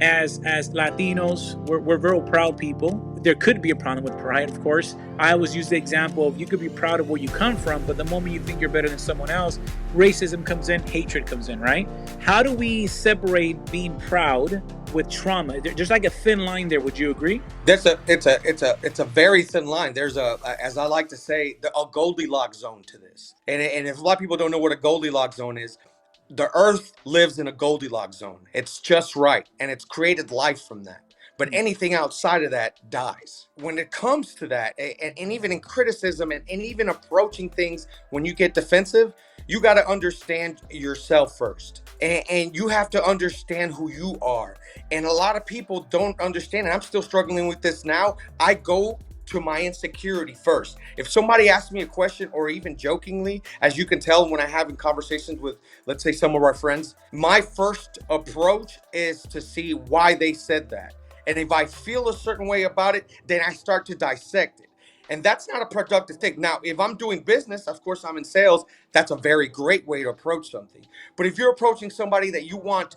as Latinos, we're very proud people. There could be a problem with pride, of course. I always use the example of you could be proud of where you come from, but the moment you think you're better than someone else, racism comes in, hatred comes in, right? How do we separate being proud with trauma? There's like a thin line there. Would you agree? It's a very thin line. There's as I like to say, a Goldilocks zone to this. And if a lot of people don't know what a Goldilocks zone is, the Earth lives in a Goldilocks zone. It's just right, and it's created life from that. But anything outside of that dies. When it comes to that, and even in criticism, and even approaching things, when you get defensive, you got to understand yourself first, and you have to understand who you are. And a lot of people don't understand, and I'm still struggling with this now. I go to my insecurity first. If somebody asks me a question, or even jokingly, as you can tell when I have in conversations with, let's say, some of our friends, my first approach is to see why they said that. And if I feel a certain way about it, then I start to dissect it. And that's not a productive thing. Now, if I'm doing business, of course, I'm in sales, that's a very great way to approach something. But if you're approaching somebody that you want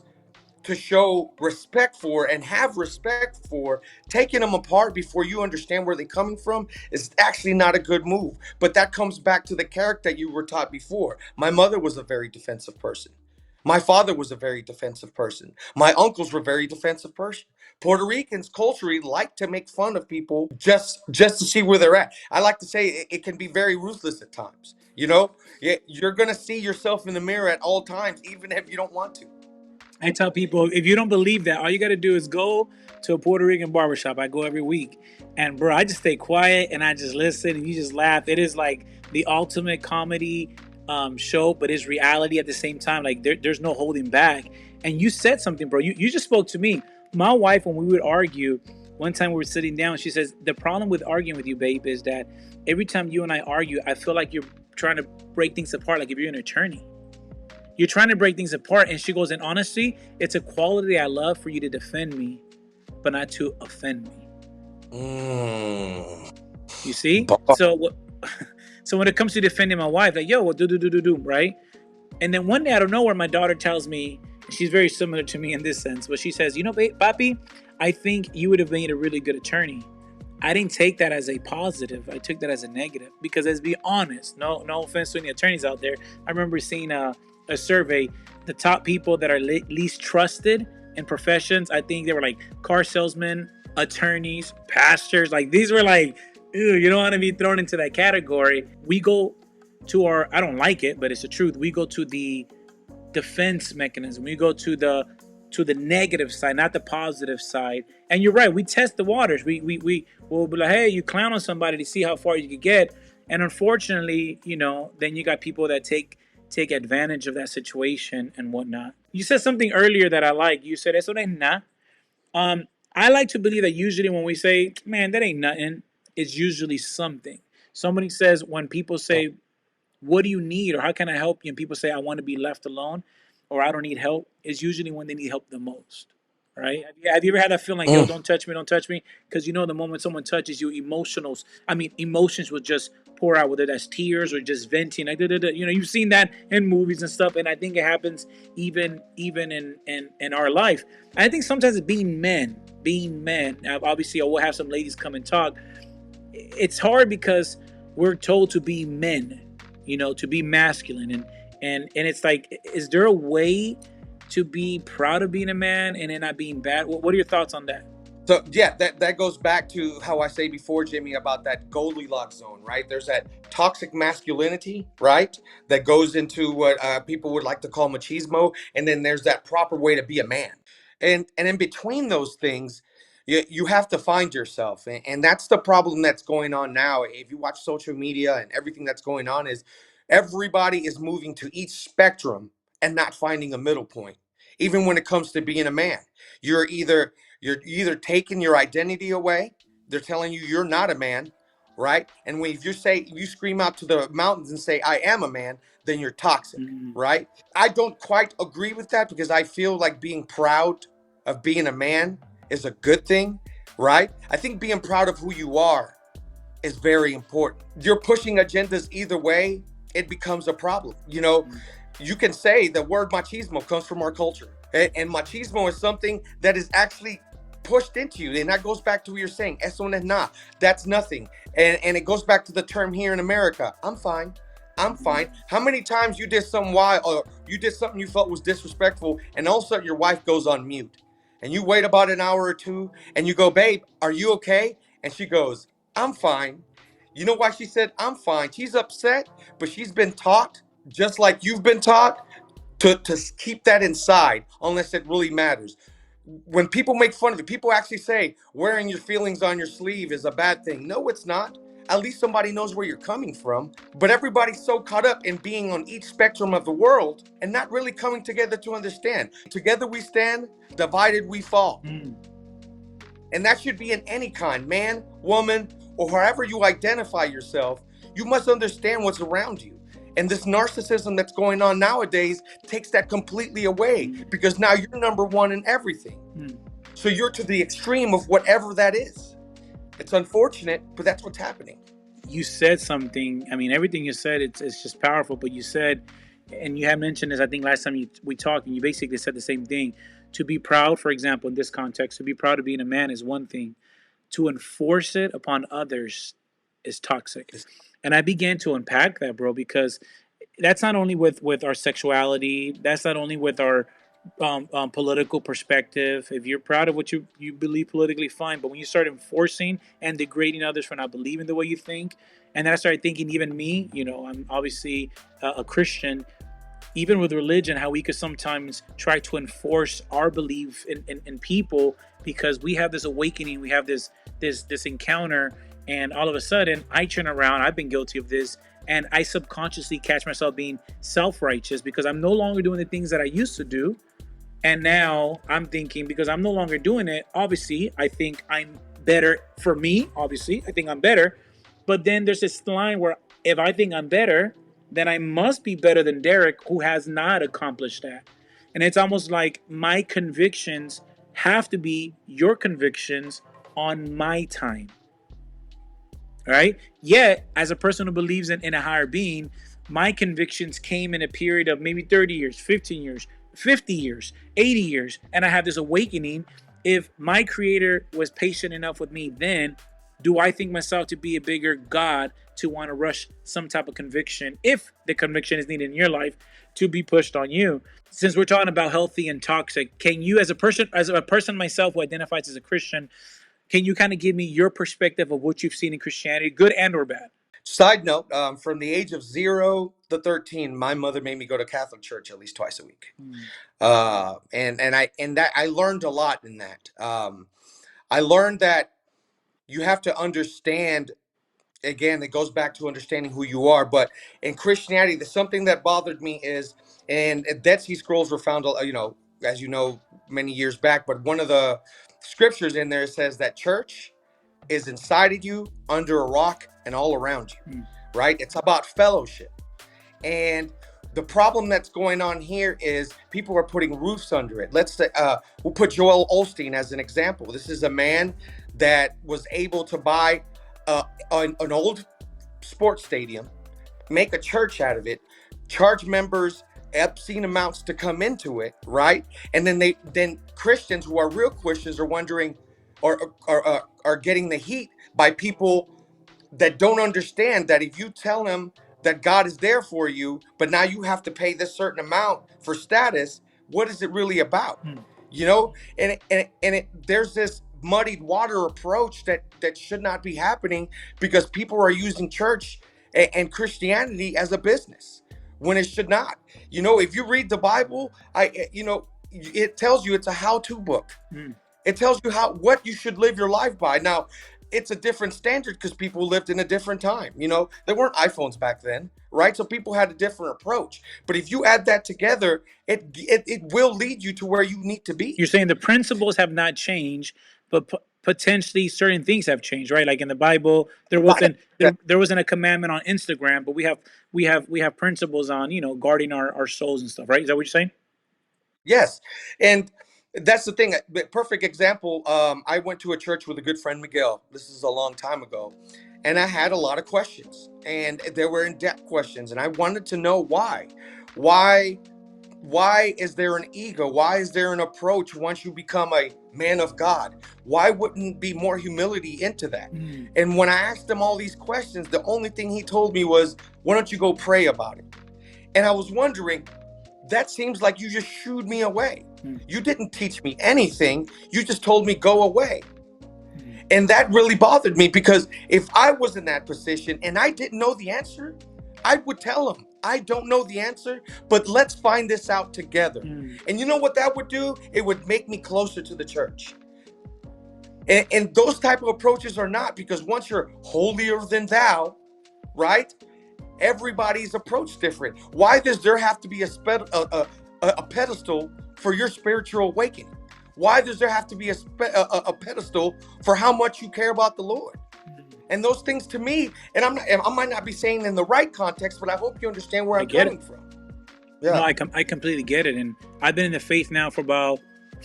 to show respect for and have respect for, taking them apart before you understand where they're coming from is actually not a good move. But that comes back to the character you were taught before. My mother was a very defensive person. My father was a very defensive person. My uncles were very defensive person. Puerto Ricans culturally like to make fun of people just to see where they're at. I like to say it can be very ruthless at times. You're gonna see yourself in the mirror at all times, even if you don't want to. I tell people if you don't believe that, all you got to do is go to a Puerto Rican barbershop. I go every week, and bro, I just stay quiet and I just listen, and you just laugh. It is like the ultimate comedy show, but it's reality at the same time. Like there's no holding back. And you said something, bro. You just spoke to me. My wife, when we would argue, one time we were sitting down, she says the problem with arguing with you, babe, is that every time you and I argue, I feel like you're trying to break things apart. Like if you're an attorney. You're trying to break things apart. And she goes, and honestly, it's a quality I love for you to defend me, but not to offend me. Mm. You see? So when it comes to defending my wife, like, yo, well, do, right? And then one day out of nowhere, my daughter tells me, she's very similar to me in this sense, but she says, Papi, I think you would have made a really good attorney. I didn't take that as a positive. I took that as a negative because, let's be honest, no offense to any attorneys out there. I remember seeing a survey, the top people that are least trusted in professions. I think they were like car salesmen, attorneys, pastors. Like these were like, ew, you don't want to be thrown into that category. We go to I don't like it, but it's the truth. We go to the defense mechanism. We go to the negative side, not the positive side. And you're right. We test the waters. We will be like, hey, you clown on somebody to see how far you could get. And unfortunately, then you got people that take advantage of that situation and whatnot. You said something earlier that I like. You said, eso no es nada. I like to believe that usually when we say, man, that ain't nothing, it's usually something. Somebody says, when people say, what do you need or how can I help you? And people say, I want to be left alone or I don't need help, is usually when they need help the most. Right? Have you ever had that feeling like, yo, Mm. don't touch me, don't touch me? Because the moment someone touches you, emotions will just pour out, whether that's tears or just venting. Like, you've seen that in movies and stuff, and I think it happens even in our life. And I think sometimes being men. Now, obviously, I will have some ladies come and talk. It's hard because we're told to be men, to be masculine, and it's like, is there a way to be proud of being a man and then not being bad? What are your thoughts on that? So yeah, that goes back to how I say before, Jimmy, about that Goldilocks zone, right? There's that toxic masculinity, right? That goes into what people would like to call machismo, and then there's that proper way to be a man, and in between those things, you have to find yourself, and that's the problem that's going on now. If you watch social media and everything that's going on, is everybody is moving to each spectrum and not finding a middle point. Even when it comes to being a man, you're either you're either taking your identity away. They're telling you you're not a man, right? And when if you say you scream out to the mountains and say I am a man, then you're toxic, Mm, right? I don't quite agree with that because I feel like being proud of being a man is a good thing, right? I think being proud of who you are is very important. You're pushing agendas either way, it becomes a problem. You can say the word machismo comes from our culture. And machismo is something that is actually pushed into you. And that goes back to what you're saying. Eso no es nada. That's nothing. And it goes back to the term here in America. I'm fine. I'm fine. How many times you did something wild, or you did something you felt was disrespectful, and all of a sudden your wife goes on mute, and you wait about an hour or two, and you go, "Babe, are you okay?" And she goes, "I'm fine." You know why she said, "I'm fine"? She's upset, but she's been taught, just like you've been taught, to keep that inside unless it really matters. When people make fun of it, people actually say wearing your feelings on your sleeve is a bad thing. No, it's not. At least somebody knows where you're coming from. But everybody's so caught up in being on each spectrum of the world and not really coming together to understand. Together we stand, divided we fall. Mm. And that should be in any kind, man, woman, or however you identify yourself. You must understand what's around you. And this narcissism that's going on nowadays takes that completely away, because now you're number one in everything. Mm. So you're to the extreme of whatever that is. It's unfortunate, but that's what's happening. You said something. I mean, everything you said, it's just powerful. But you said, and you had mentioned this, I think last time we talked, and you basically said the same thing. To be proud, for example, in this context, to be proud of being a man is one thing. To enforce it upon others is toxic. And I began to unpack that, bro, because that's not only with our sexuality, that's not only with our political perspective. If you're proud of what you believe politically, fine. But when you start enforcing and degrading others for not believing the way you think, and then I started thinking, even me, I'm obviously a Christian. Even with religion, how we could sometimes try to enforce our belief in people because we have this awakening, we have this encounter, and all of a sudden I turn around. I've been guilty of this, and I subconsciously catch myself being self-righteous because I'm no longer doing the things that I used to do. And now I'm thinking, because I'm no longer doing it, obviously, I think I'm better. For me, obviously, I think I'm better. But then there's this line where if I think I'm better, then I must be better than Derek, who has not accomplished that. And it's almost like my convictions have to be your convictions on my time. Right? Yet, as a person who believes in a higher being, my convictions came in a period of maybe 30 years, 15 years, 50 years, 80 years, and I have this awakening. If my creator was patient enough with me then, do I think myself to be a bigger God to want to rush some type of conviction, if the conviction is needed in your life, to be pushed on you? Since we're talking about healthy and toxic, can you, as a person myself who identifies as a Christian, can you kind of give me your perspective of what you've seen in Christianity, good and or bad? Side note, from the age of 0 to 13, my mother made me go to Catholic church at least twice a week. Mm. And I learned a lot in that. I learned that you have to understand, again, it goes back to understanding who you are. But in Christianity, there's something that bothered me is, and Dead Sea Scrolls were found, as you know, many years back. But one of the scriptures in there says that church is inside of you, under a rock, and all around you, Mm. right? It's about fellowship. And the problem that's going on here is people are putting roofs under it. Let's say, we'll put Joel Osteen as an example. This is a man that was able to buy an old sports stadium, make a church out of it, charge members obscene amounts to come into it, right? And then Christians who are real Christians are wondering, or are getting the heat by people that don't understand that if you tell them that God is there for you, but now you have to pay this certain amount for status, what is it really about? Mm. You know, there's this muddied water approach that should not be happening, because people are using church and Christianity as a business when it should not. You know, if you read the Bible, it tells you it's a how-to book. Mm. It tells you what you should live your life by. Now, it's a different standard because people lived in a different time. You know, there weren't iPhones back then, right? So people had a different approach. But if you add that together, it will lead you to where you need to be. You're saying the principles have not changed, but potentially certain things have changed, right? Like in the Bible, there Right. wasn't there wasn't a commandment on Instagram, but we have principles on guarding our souls and stuff, right? Is that what you're saying? Yes. And that's the thing. Perfect example. I went to a church with a good friend, Miguel. This is a long time ago. And I had a lot of questions. And there were in-depth questions. And I wanted to know why. Why Why is there an ego? Why is there an approach once you become a man of God? Why wouldn't be more humility into that? Mm, And when I asked him all these questions, the only thing he told me was, why don't you go pray about it? And I was wondering, that seems like you just shooed me away. mm, You didn't teach me anything. You just told me go away. mm. And that really bothered me, because if I was in that position and I didn't know the answer, I would tell him, I don't know the answer, but let's find this out together. Mm. And you know what that would do? It would make me closer to the church. And those type of approaches are not, because once you're holier than thou, right? Everybody's approach different. Why does there have to be a pedestal for your spiritual awakening? Why does there have to be a pedestal for how much you care about the Lord? And those things to me, and I might not be saying in the right context, but I hope you understand where I I'm get it. coming from. No, Yeah. I completely get it, and I've been in the faith now for about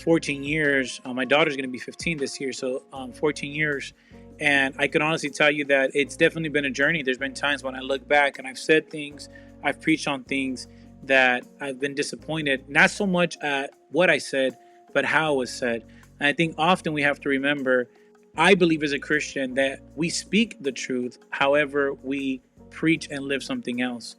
14 years. My daughter's going to be 15 this year, so 14 years. And I can honestly tell you that it's definitely been a journey. There's been times when I look back and I've said things, I've preached on things that I've been disappointed, not so much at what I said, but how it was said. And I think often we have to remember, I believe as a Christian that we speak the truth, however, we preach and live something else.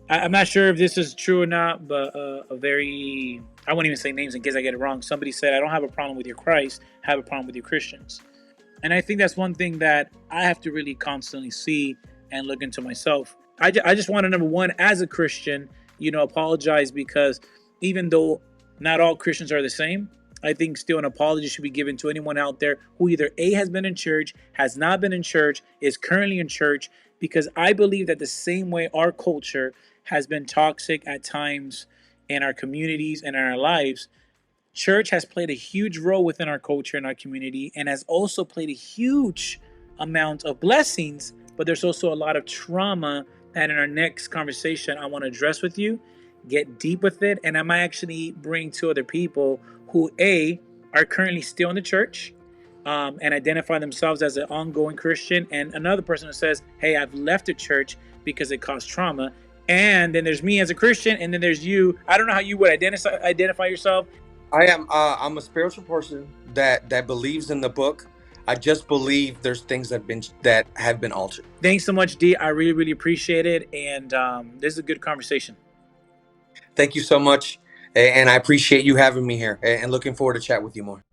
I'm not sure if this is true or not, but I won't even say names in case I get it wrong. Somebody said, I don't have a problem with your Christ, I have a problem with your Christians. And I think that's one thing that I have to really constantly see and look into myself. I just want to, number one, as a Christian, apologize, because even though not all Christians are the same, I think still an apology should be given to anyone out there who either A, has been in church, has not been in church, is currently in church, because I believe that the same way our culture has been toxic at times in our communities and in our lives, church has played a huge role within our culture and our community, and has also played a huge amount of blessings, but there's also a lot of trauma that in our next conversation I want to address with you, get deep with it, and I might actually bring two other people who A, are currently still in the church, and identify themselves as an ongoing Christian, and another person who says, hey, I've left the church because it caused trauma. And then there's me as a Christian, and then there's you. I don't know how you would identify yourself. I'm a spiritual person that believes in the book. I just believe there's things that have been altered. Thanks so much, D. I really, really appreciate it. And this is a good conversation. Thank you so much, and I appreciate you having me here, and looking forward to chat with you more.